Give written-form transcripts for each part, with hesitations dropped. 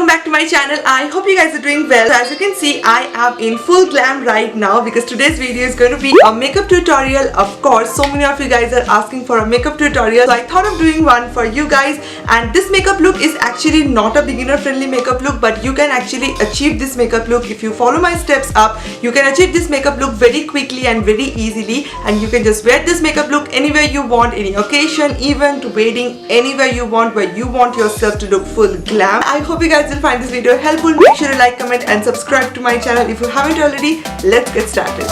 welcome back to my channel. I hope you guys are doing well. So as you can see, I am in full glam right now because today's video is going to be a makeup tutorial. Of course, so many of you guys are asking for a makeup tutorial, so I thought of doing one for you guys. And this makeup look is actually not a beginner friendly makeup look, but you can actually achieve this makeup look if you follow my steps up. You can achieve this makeup look very quickly and very easily, and you can just wear this makeup look anywhere you want, any occasion, event, wedding, anywhere you want, where you want yourself to look full glam. I hope you guys will find this video helpful. Make sure to like, comment and subscribe to my channel if you haven't already. Let's get started.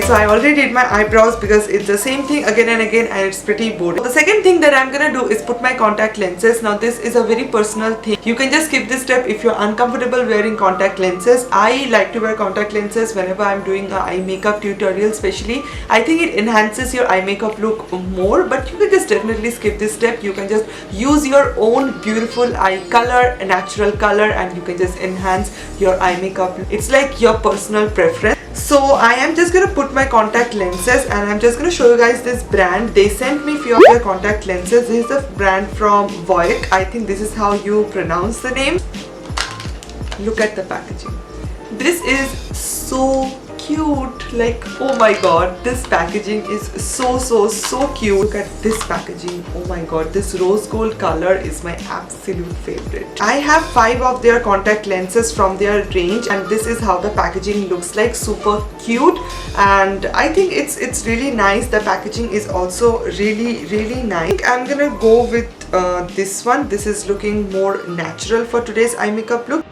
So I already did my eyebrows because it's the same thing again and again and it's pretty boring. The second thing that I'm gonna do is put my contact lenses. Now this is a very personal thing. You can just skip this step if you're uncomfortable wearing contact lenses. I like to wear contact lenses whenever I'm doing an eye makeup tutorial especially. I think it enhances your eye makeup look more, but you can just definitely skip this step. You can just use your own beautiful eye color, a natural color, and you can just enhance your eye makeup. It's like your personal preference. So I am just gonna put my contact lenses and I'm just gonna show you guys this brand. They sent me few of their contact lenses. This is a brand from Voic. I think this is how you pronounce the name. Look at the packaging. This is so cute. Like, oh my god, this packaging is so cute. Look at this packaging. Oh my god, this rose gold color is my absolute favorite. I have 5 of their contact lenses from their range, and this is how the packaging looks like. Super cute, and I think it's really nice. The packaging is also really nice. I'm gonna go with this one. This is looking more natural for today's eye makeup look.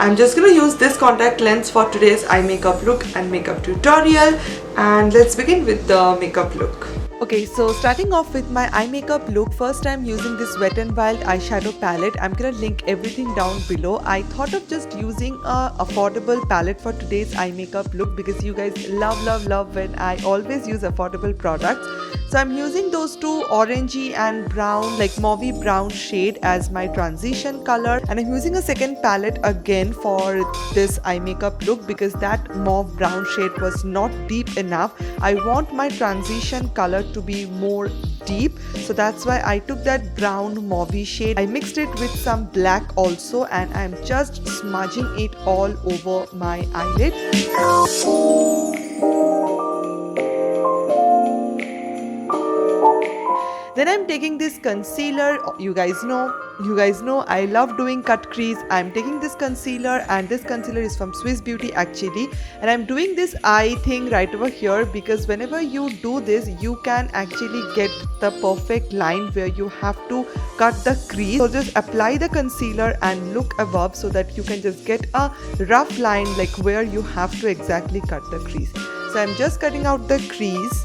I'm just gonna use this contact lens for today's eye makeup look and makeup tutorial, and let's begin with the makeup look. Okay, so starting off with my eye makeup look, first I'm using this Wet n Wild eyeshadow palette. I'm gonna link everything down below. I thought of just using a affordable palette for today's eye makeup look because you guys love when I always use affordable products. So I'm using those two orangey and brown, like mauvey brown shade as my transition color, and I'm using a second palette again for this eye makeup look because that mauve brown shade was not deep enough. I want my transition color to be more deep, so that's why I took that brown mauvey shade. I mixed it with some black also, and I'm just smudging it all over my eyelid. Then I'm taking this concealer. You guys know I love doing cut crease. I'm taking this concealer, and this concealer is from Swiss Beauty actually, and I'm doing this eye thing right over here because whenever you do this, you can actually get the perfect line where you have to cut the crease. So just apply the concealer and look above so that you can just get a rough line like where you have to exactly cut the crease. So I'm just cutting out the crease.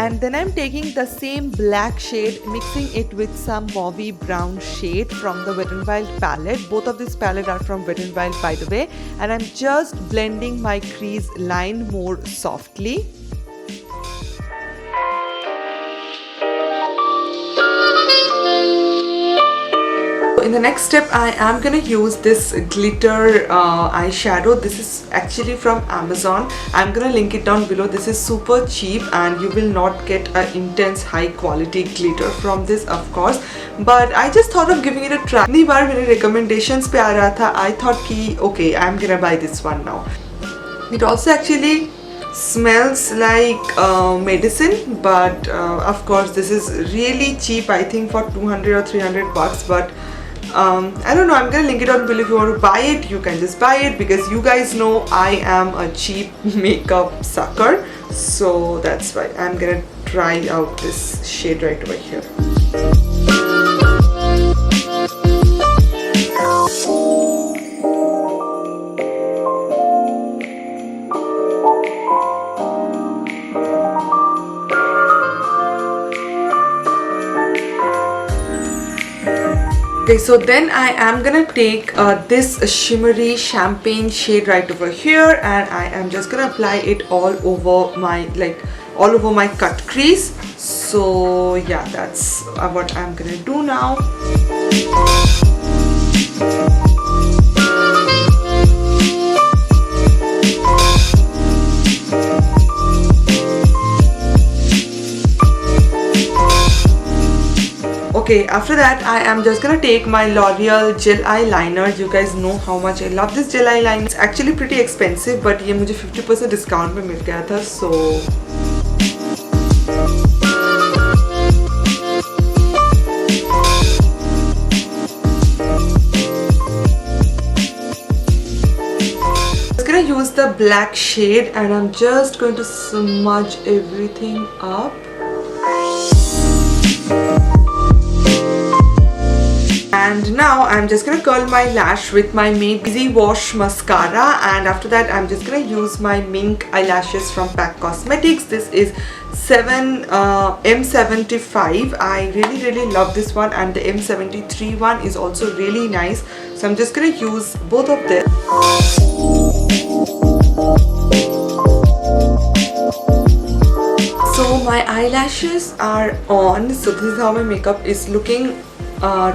And then I'm taking the same black shade, mixing it with some mauvey brown shade from the Wet n Wild palette. Both of these palettes are from Wet n Wild, by the way. And I'm just blending my crease line more softly. In the next step, I am gonna use this glitter eyeshadow. This is actually from Amazon. I'm gonna link it down below. This is super cheap and you will not get an intense high quality glitter from this, of course, but I just thought of giving it a try. इतनी बार मेरे recommendations पे आ रहा था, I thought कि okay, I'm gonna buy this one now. It also actually smells like medicine, but of course this is really cheap. I think for 200 or 300 bucks, but I don't know. I'm gonna link it down below. If you want to buy it, you can just buy it because you guys know I am a cheap makeup sucker, so that's why I'm gonna try out this shade right over here. Okay, so then I am gonna take this shimmery champagne shade right over here, and I am just gonna apply it all over my cut crease. So yeah, that's what I'm gonna do now. Okay, after that I am just gonna take my L'Oreal gel eyeliner. You guys know how much I love this gel eyeliner. It's actually pretty expensive, but ये मुझे 50% discount में मिल गया था, so I'm just gonna use the black shade and I'm just going to smudge everything up. And now I'm just gonna curl my lash with my Maybelline Easy Wash mascara, and after that I'm just gonna use my Mink eyelashes from PAC Cosmetics. This is M75. I really love this one, and the M73 one is also really nice. So I'm just gonna use both of them. So my eyelashes are on. So this is how my makeup is looking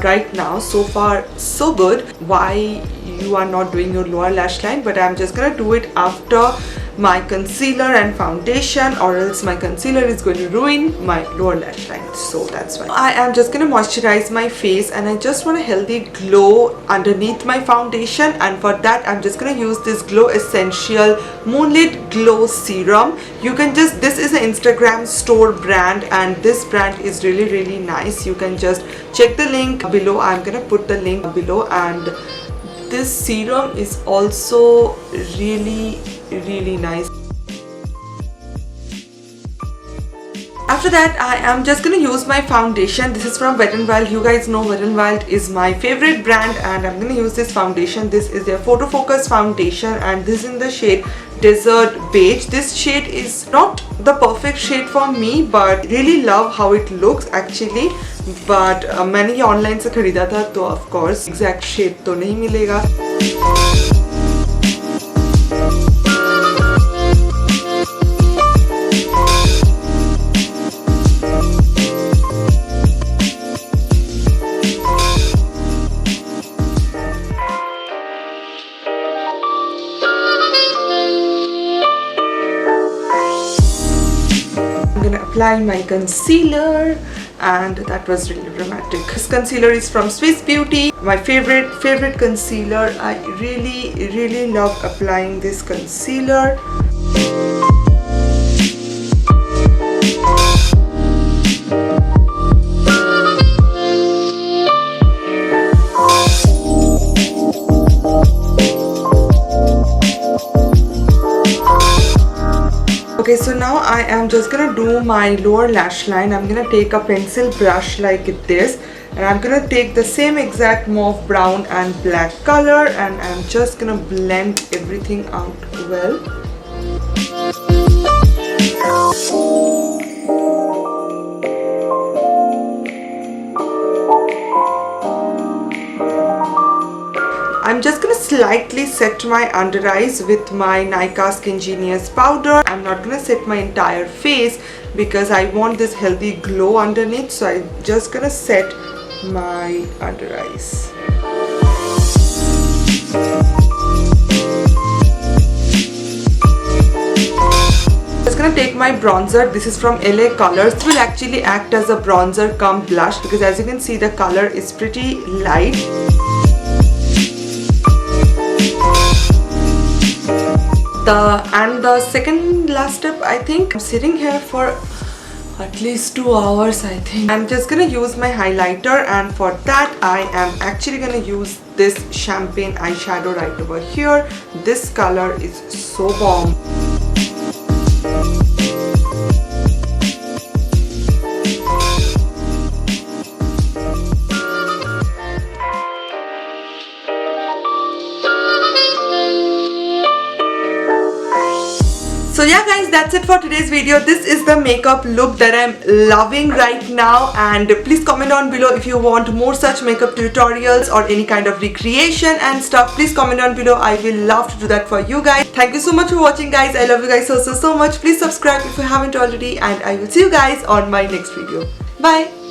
right now. So far so good. Why you are not doing your lower lash line, but I'm just gonna do it after my concealer and foundation, or else my concealer is going to ruin my lower lash line. So that's why I am just gonna moisturize my face, and I just want a healthy glow underneath my foundation, and for that I'm just gonna use this Glow Essential Moonlit Glow Serum. You can just, this is an Instagram store brand, and this brand is really nice. You can just check the link below. I'm gonna put the link below, and this serum is also really nice. After that I am just gonna use my foundation. This is from Wet n Wild. You guys know Wet n Wild is my favorite brand, and I'm gonna use this foundation. This is their Photo Focus foundation, and this is in the shade Desert Beige. This shade is not the perfect shade for me, but really love how it looks actually. But मैंने ये online से खरीदा था, तो of course exact shade तो नहीं मिलेगा. Apply my concealer, and that was really dramatic. This concealer is from Swiss Beauty, my favorite concealer. I really love applying this concealer. Okay, so now I am just gonna do my lower lash line. I'm gonna take a pencil brush like this, and I'm gonna take the same exact mauve brown and black color, and I'm just gonna blend everything out well. I'm just gonna slightly set my under eyes with my Nykaa Skin Genius powder. I'm not gonna set my entire face because I want this healthy glow underneath, so I'm just gonna set my under eyes. Just gonna take my bronzer. This is from LA Colors. This will actually act as a bronzer cum blush, because as you can see the color is pretty light. The second last step, I think I'm sitting here for at least 2 hours. I think I'm just gonna use my highlighter, and for that I am actually gonna use this champagne eyeshadow right over here. This color is so bomb. So yeah guys, that's it for today's video. This is the makeup look that I'm loving right now, and please comment down below if you want more such makeup tutorials or any kind of recreation and stuff. Please comment down below. I will love to do that for you guys. Thank you so much for watching, guys. I love you guys so much. Please subscribe if you haven't already, and I will see you guys on my next video. Bye.